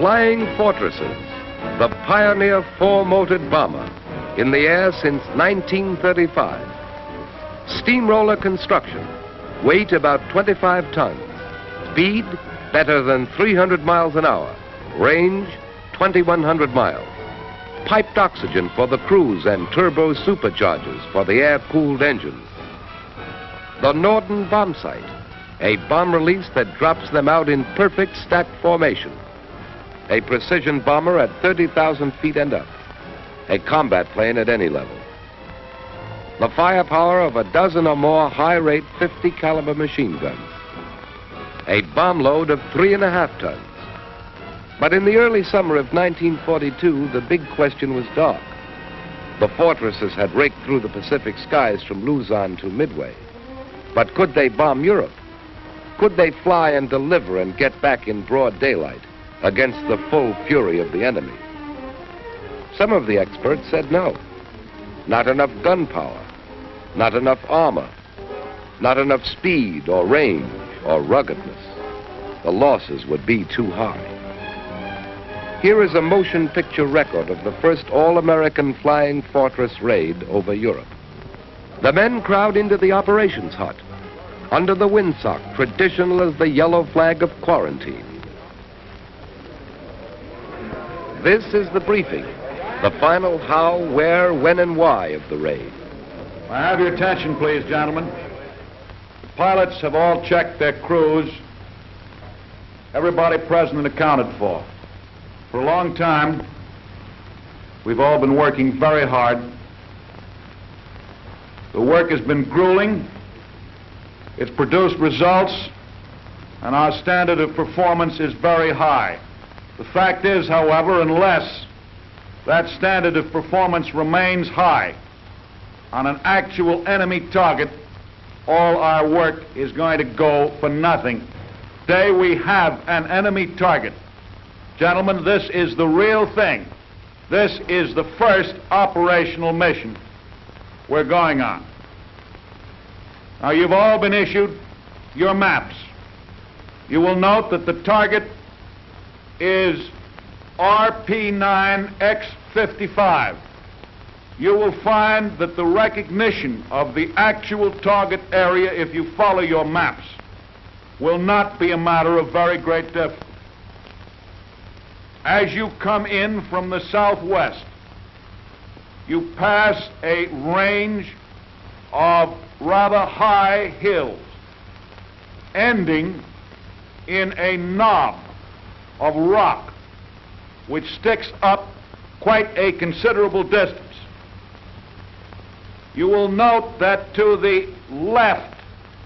Flying Fortresses, the pioneer four-motored bomber, in the air since 1935. Steamroller construction, weight about 25 tons, speed better than 300 miles an hour, range 2,100 miles. Piped oxygen for the crews and turbo superchargers for the air-cooled engines. The Norden bomb sight, a bomb release that drops them out in perfect stacked formation. A precision bomber at 30,000 feet and up. A combat plane at any level. The firepower of a dozen or more high-rate 50 caliber machine guns. A bomb load of 3.5 tons. But in the early summer of 1942, the big question was dark. The Fortresses had raked through the Pacific skies from Luzon to Midway. But could they bomb Europe? Could they fly and deliver and get back in broad daylight against the full fury of the enemy? Some of the experts said no. Not enough gunpowder, not enough armor, not enough speed or range or ruggedness. The losses would be too high. Here is a motion picture record of the first all-American Flying Fortress raid over Europe. The men crowd into the operations hut, under the windsock, traditional as the yellow flag of quarantine. This is the briefing, the final how, where, when, and why of the raid. I have your attention, please, gentlemen. The pilots have all checked their crews. Everybody present and accounted for. For a long time, we've all been working very hard. The work has been grueling. It's produced results, and our standard of performance is very high. The fact is, however, unless that standard of performance remains high on an actual enemy target, all our work is going to go for nothing. Today we have an enemy target. Gentlemen, this is the real thing. This is the first operational mission we're going on. Now, you've all been issued your maps. You will note that the target is RP9X55. You will find that the recognition of the actual target area, if you follow your maps, will not be a matter of very great difficulty. As you come in from the southwest, you pass a range of rather high hills, ending in a knob of rock which sticks up quite a considerable distance. You will note that to the left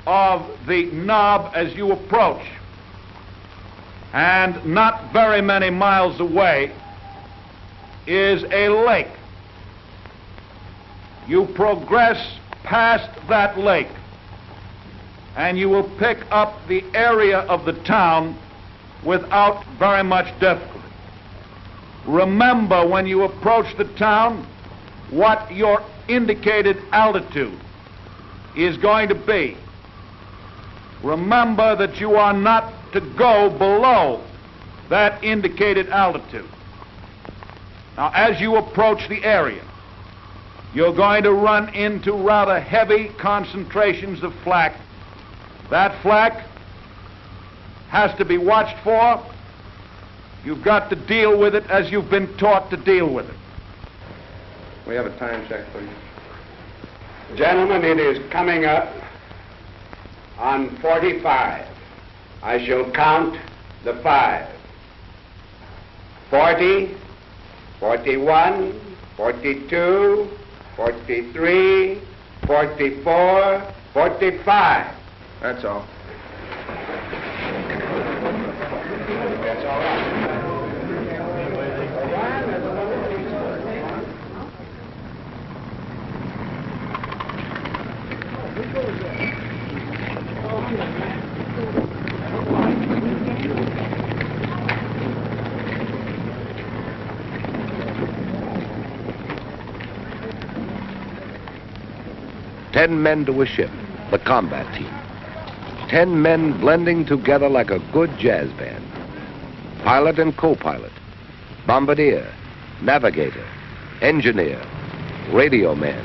of the knob as you approach, and not very many miles away, is a lake. You progress past that lake, and you will pick up the area of the town without very much difficulty. Remember, when you approach the town, what your indicated altitude is going to be. Remember that you are not to go below that indicated altitude. Now, as you approach the area, you're going to run into rather heavy concentrations of flak. That flak has to be watched for. You've got to deal with it as you've been taught to deal with it. We have a time check, please. Gentlemen, it is coming up on 45. I shall count the 5. 40, 41, 42, 43, 44, 45. That's all. That's all right. Ten men to a ship, the combat team. 10 men blending together like a good jazz band. pilot and co-pilot, bombardier, navigator, engineer, radio man,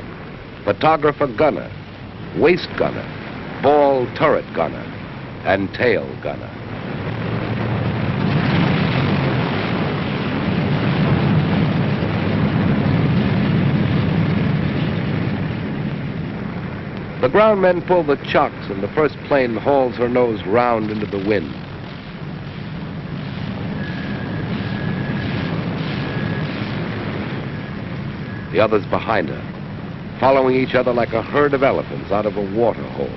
photographer gunner, waist gunner, ball turret gunner, and tail gunner. The ground men pull the chocks and the first plane hauls her nose round into the wind. The others behind her, following each other like a herd of elephants out of a water hole.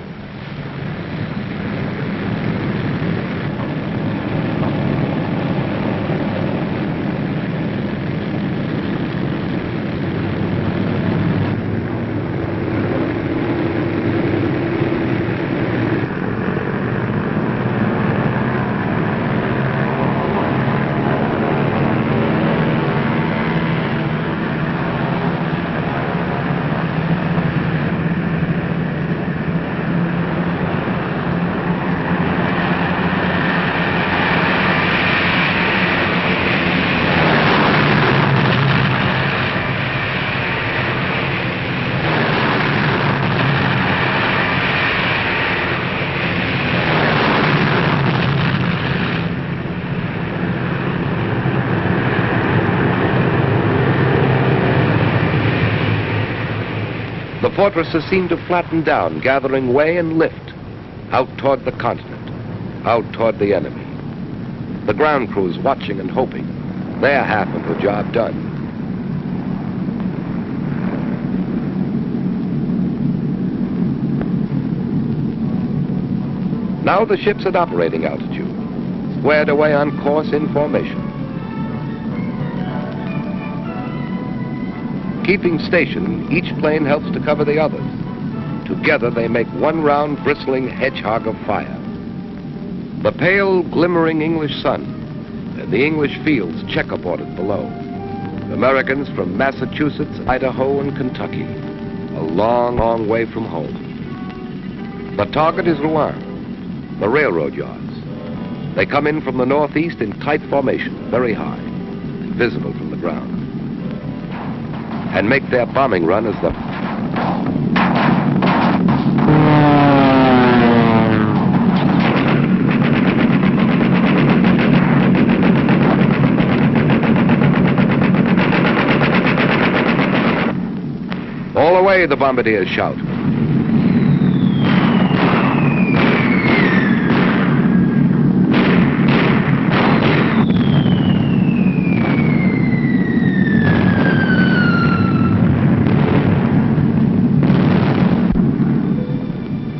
The fortresses seem to flatten down, gathering way and lift, out toward the continent, out toward the enemy. The ground crews watching and hoping. Their half of the job done. Now the ship's at operating altitude, squared away on course in formation. Keeping station, each plane helps to cover the others. Together they make one round, bristling hedgehog of fire. The pale, glimmering English sun and the English fields checkerboarded below. Americans from Massachusetts, Idaho, and Kentucky, a long, long way from home. The target is Rouen, the railroad yards. They come in from the northeast in tight formation, very high, visible from the ground, and make their bombing run as the all away, the bombardiers shout.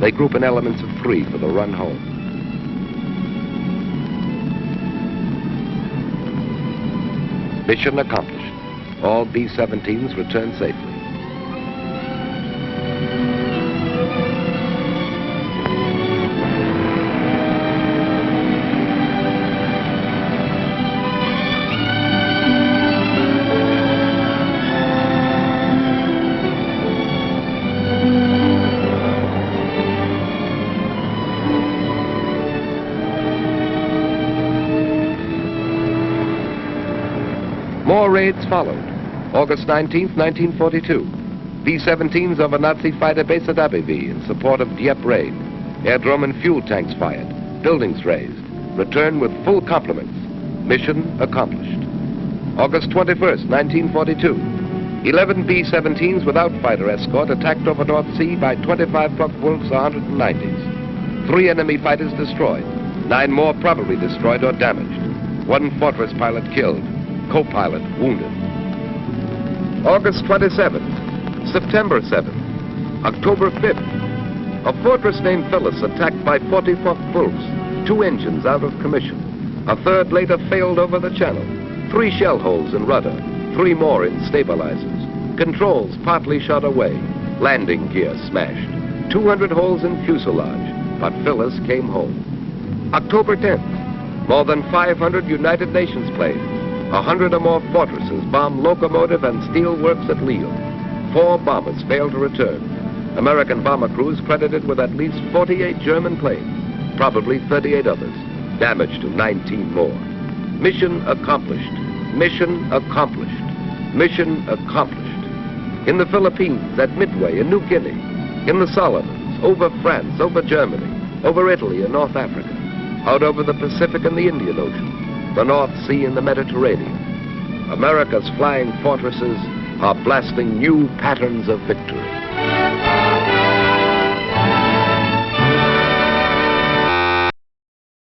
They group in elements of 3 for the run home. Mission accomplished. All B-17s return safely. More raids followed. August 19th, 1942. B-17s over Nazi fighter base at Abbeville in support of Dieppe raid. Aerodrome and fuel tanks fired. Buildings razed. Return with full complements. Mission accomplished. August 21st, 1942. 11 B-17s without fighter escort attacked over North Sea by 25 Focke-Wulfs 190s. 3 enemy fighters destroyed. 9 more probably destroyed or damaged. 1 fortress pilot killed. Co-pilot wounded. August 27th, September 7th, October 5th. A fortress named Phyllis attacked by 40 Focke-Wulfs, 2 engines out of commission. A third later failed over the channel. 3 shell holes in rudder, 3 more in stabilizers. Controls partly shot away. Landing gear smashed. 200 holes in fuselage, but Phyllis came home. October 10th, more than 500 United Nations planes, 100 or more fortresses bombed locomotive and steel works at Lille. 4 bombers failed to return. American bomber crews credited with at least 48 German planes, probably 38 others, damage to 19 more. Mission accomplished. Mission accomplished. Mission accomplished. In the Philippines, at Midway, in New Guinea, in the Solomons, over France, over Germany, over Italy and North Africa, out over the Pacific and the Indian Ocean, the North Sea and the Mediterranean. America's flying fortresses are blasting new patterns of victory.